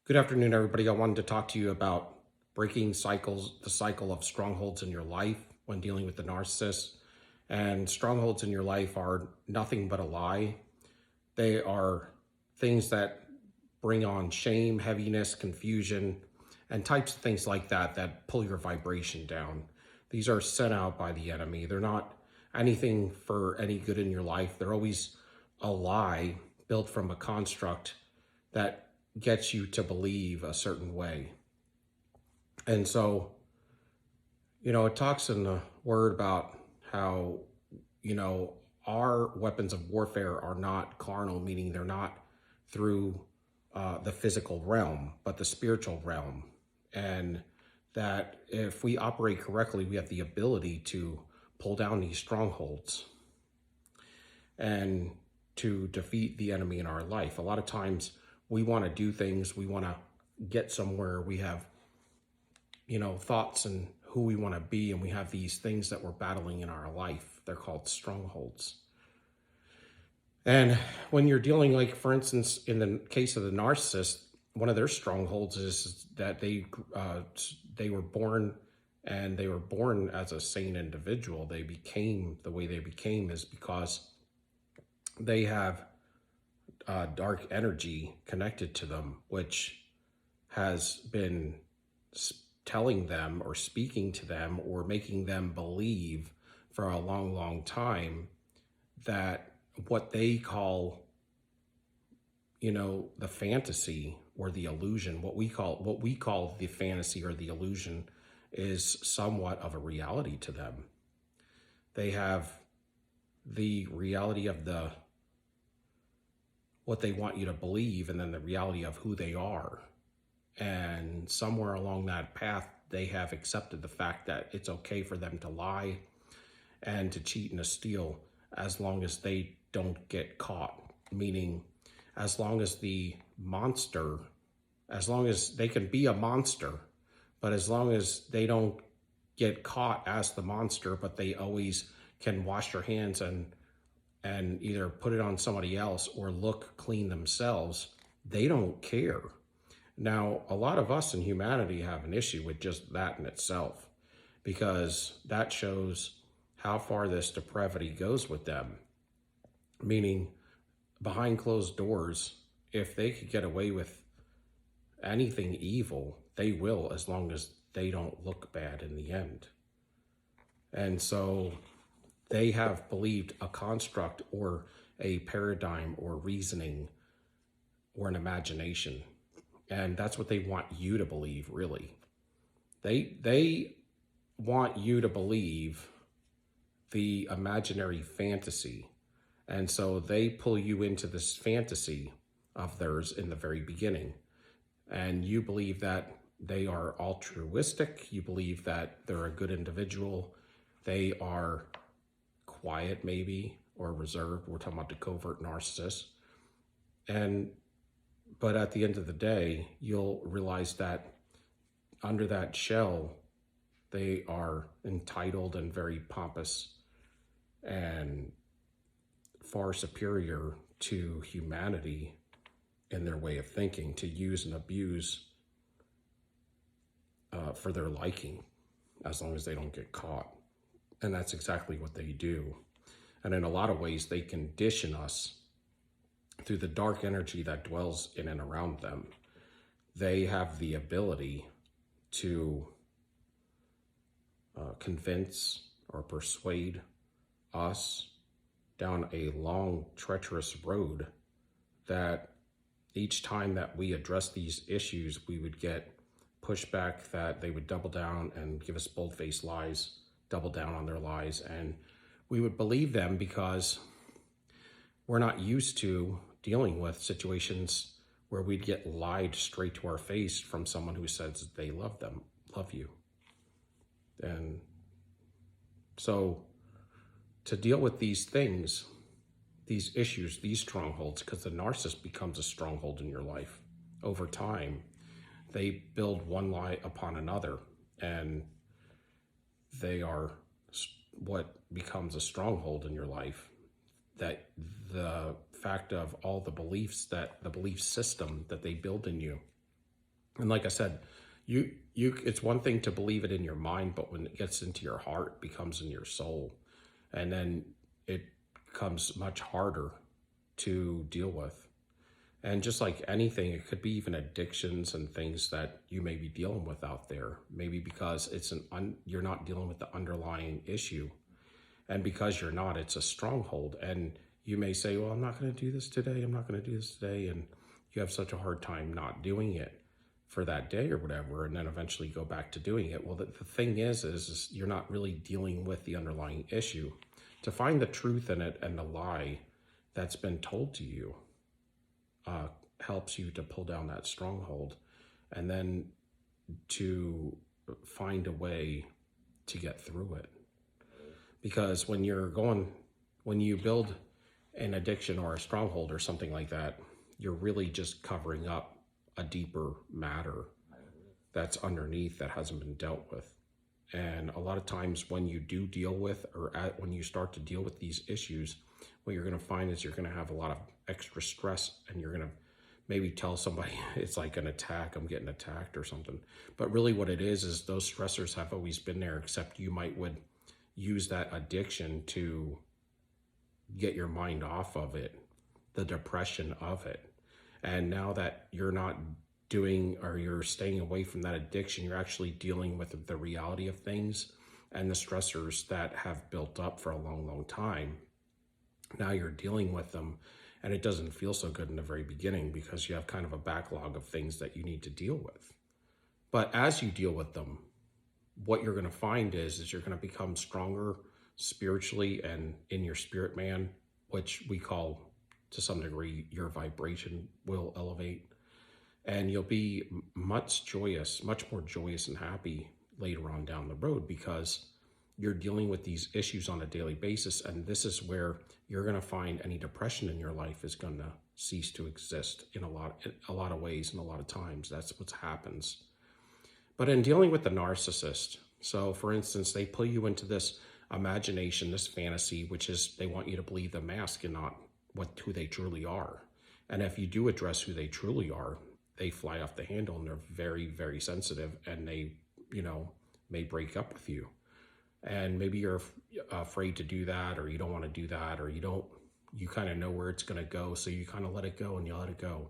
Good afternoon, everybody. I wanted to talk to you about breaking the cycle of strongholds in your life when dealing with the narcissist. And strongholds in your life are nothing but a lie. They are things that bring on shame, heaviness, confusion, and types of things like that that pull your vibration down. These are sent out by the enemy. They're not anything for any good in your life. They're always a lie built from a construct that gets you to believe a certain way. And so, it talks in the word about how, our weapons of warfare are not carnal, meaning they're not through the physical realm, but the spiritual realm. And that if we operate correctly, we have the ability to pull down these strongholds and to defeat the enemy in our life. A lot of times we want to do things, we want to get somewhere, we have, thoughts and who we want to be, and we have these things that we're battling in our life. They're called strongholds. And when you're dealing, like, for instance, in the case of the narcissist, one of their strongholds is that they were born, and they were born as a sane individual. They became the way they became is because they have dark energy connected to them, which has been telling them or speaking to them or making them believe for a long, long time that what they call, the fantasy or the illusion, what we call the fantasy or the illusion, is somewhat of a reality to them. They have the reality of what they want you to believe, and then the reality of who they are. And somewhere along that path, they have accepted the fact that it's okay for them to lie and to cheat and to steal as long as they don't get caught. Meaning, as long as they can be a monster, but as long as they don't get caught as the monster, but they always can wash their hands and either put it on somebody else or look clean themselves, they don't care. Now, a lot of us in humanity have an issue with just that in itself, because that shows how far this depravity goes with them. Meaning, behind closed doors, if they could get away with anything evil, they will, as long as they don't look bad in the end. And so they have believed a construct or a paradigm or reasoning or an imagination. And that's what they want you to believe, really. They want you to believe the imaginary fantasy. And so they pull you into this fantasy of theirs in the very beginning. And you believe that they are altruistic. You believe that they're a good individual. They are quiet, maybe, or reserved. We're talking about the covert narcissist. But at the end of the day, you'll realize that under that shell, they are entitled and very pompous and far superior to humanity in their way of thinking, to use and abuse for their liking, as long as they don't get caught. And that's exactly what they do. And in a lot of ways, they condition us through the dark energy that dwells in and around them. They have the ability to convince or persuade us down a long, treacherous road that each time that we address these issues, we would get pushback, that they would double down and give us bold-faced lies, double down on their lies, and we would believe them because we're not used to dealing with situations where we'd get lied straight to our face from someone who says they love you. And so to deal with these things, these issues, these strongholds, because the narcissist becomes a stronghold in your life over time, they build one lie upon another, and they are what becomes a stronghold in your life. That the fact of all the beliefs, that the belief system that they build in you And like I said, it's one thing to believe it in your mind, but when it gets into your heart, it becomes in your soul. And then it becomes much harder to deal with. And just like anything, it could be even addictions and things that you may be dealing with out there. Maybe because you're not dealing with the underlying issue. And because you're not, it's a stronghold. And you may say, well, I'm not going to do this today. I'm not going to do this today. And you have such a hard time not doing it for that day or whatever, and then eventually go back to doing it. Well, the thing is you're not really dealing with the underlying issue. To find the truth in it and the lie that's been told to you helps you to pull down that stronghold, and then to find a way to get through it. Because when you build an addiction or a stronghold or something like that, you're really just covering up a deeper matter that's underneath that hasn't been dealt with. And a lot of times when you do deal with, when you start to deal with these issues, what you're going to find is you're going to have a lot of extra stress, and you're going to maybe tell somebody it's like an attack, I'm getting attacked or something. But really what it is those stressors have always been there, except you would use that addiction to get your mind off of it, the depression of it. And now that you're not doing, or you're staying away from that addiction, you're actually dealing with the reality of things and the stressors that have built up for a long, long time. Now you're dealing with them, and it doesn't feel so good in the very beginning because you have kind of a backlog of things that you need to deal with. But as you deal with them, what you're going to find is you're going to become stronger spiritually and in your spirit man, which we call, to some degree, your vibration will elevate, and you'll be much more joyous and happy later on down the road, because you're dealing with these issues on a daily basis. And this is where you're going to find any depression in your life is going to cease to exist in a lot of ways, and a lot of times that's what happens. But in dealing with the narcissist, so for instance, they pull you into this imagination, this fantasy, which is they want you to believe the mask and not who they truly are. And if you do address who they truly are, they fly off the handle, and they're very, very sensitive, and they, may break up with you. And maybe you're afraid to do that, or you don't want to do that, or you kind of know where it's going to go. So you kind of let it go, and you let it go.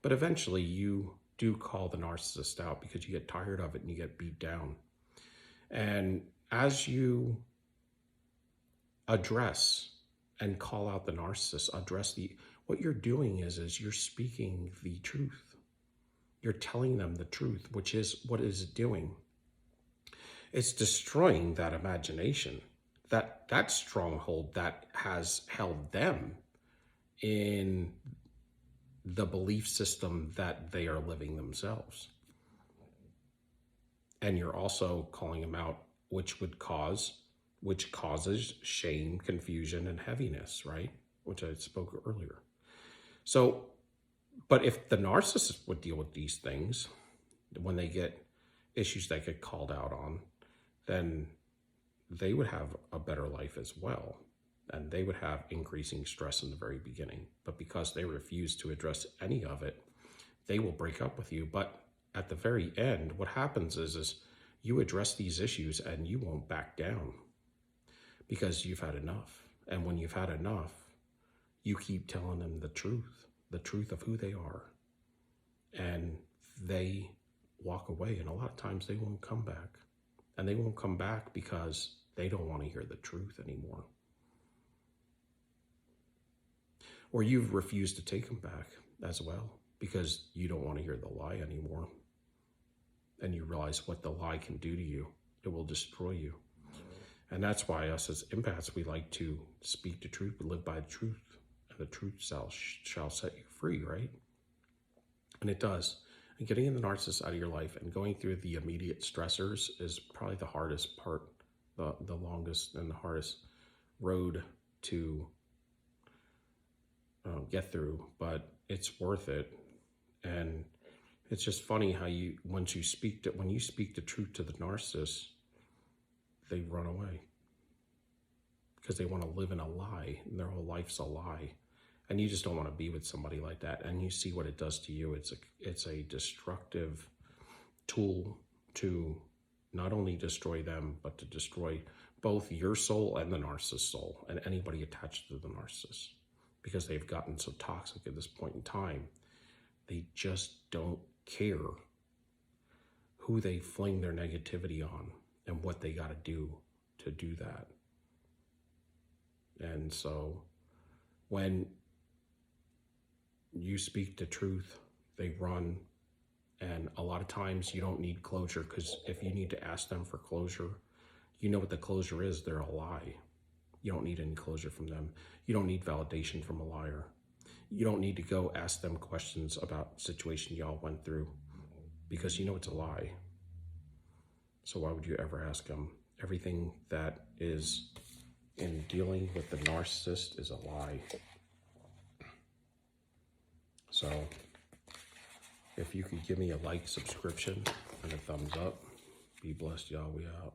But eventually you do call the narcissist out because you get tired of it and you get beat down. And as you address and call out the narcissist, what you're doing is you're speaking the truth. You're telling them the truth, which is, what is it doing? It's destroying that imagination, that stronghold that has held them in the belief system that they are living themselves. And you're also calling them out, which causes shame, confusion, and heaviness, right? Which I spoke earlier. So, but if the narcissist would deal with these things, when they get issues that get called out on, then they would have a better life as well. And they would have increasing stress in the very beginning. But because they refuse to address any of it, they will break up with you. But at the very end, what happens is you address these issues and you won't back down, because you've had enough. And when you've had enough, you keep telling them the truth of who they are. And they walk away, and a lot of times they won't come back. And they won't come back because they don't want to hear the truth anymore. Or you've refused to take them back as well because you don't want to hear the lie anymore. And you realize what the lie can do to you. It will destroy you. And that's why us as empaths, we like to speak the truth, but live by the truth. And the truth shall set you free, right? And it does. And getting the narcissist out of your life and going through the immediate stressors is probably the hardest part, the longest and the hardest road to get through, but it's worth it. And it's just funny how when you speak the truth to the narcissist, they run away because they want to live in a lie, and their whole life's a lie. And you just don't want to be with somebody like that. And you see what it does to you. It's a destructive tool to not only destroy them, but to destroy both your soul and the narcissist soul and anybody attached to the narcissist, because they've gotten so toxic at this point in time. They just don't care who they fling their negativity on and what they got to do that. And so when you speak the truth, they run. And a lot of times you don't need closure, because if you need to ask them for closure, you know what the closure is. They're a lie. You don't need any closure from them. You don't need validation from a liar. You don't need to go ask them questions about the situation y'all went through, because you know it's a lie. So why would you ever ask them? Everything that is in dealing with the narcissist is a lie. So if you could give me a like, subscription, and a thumbs up, be blessed, y'all. We out.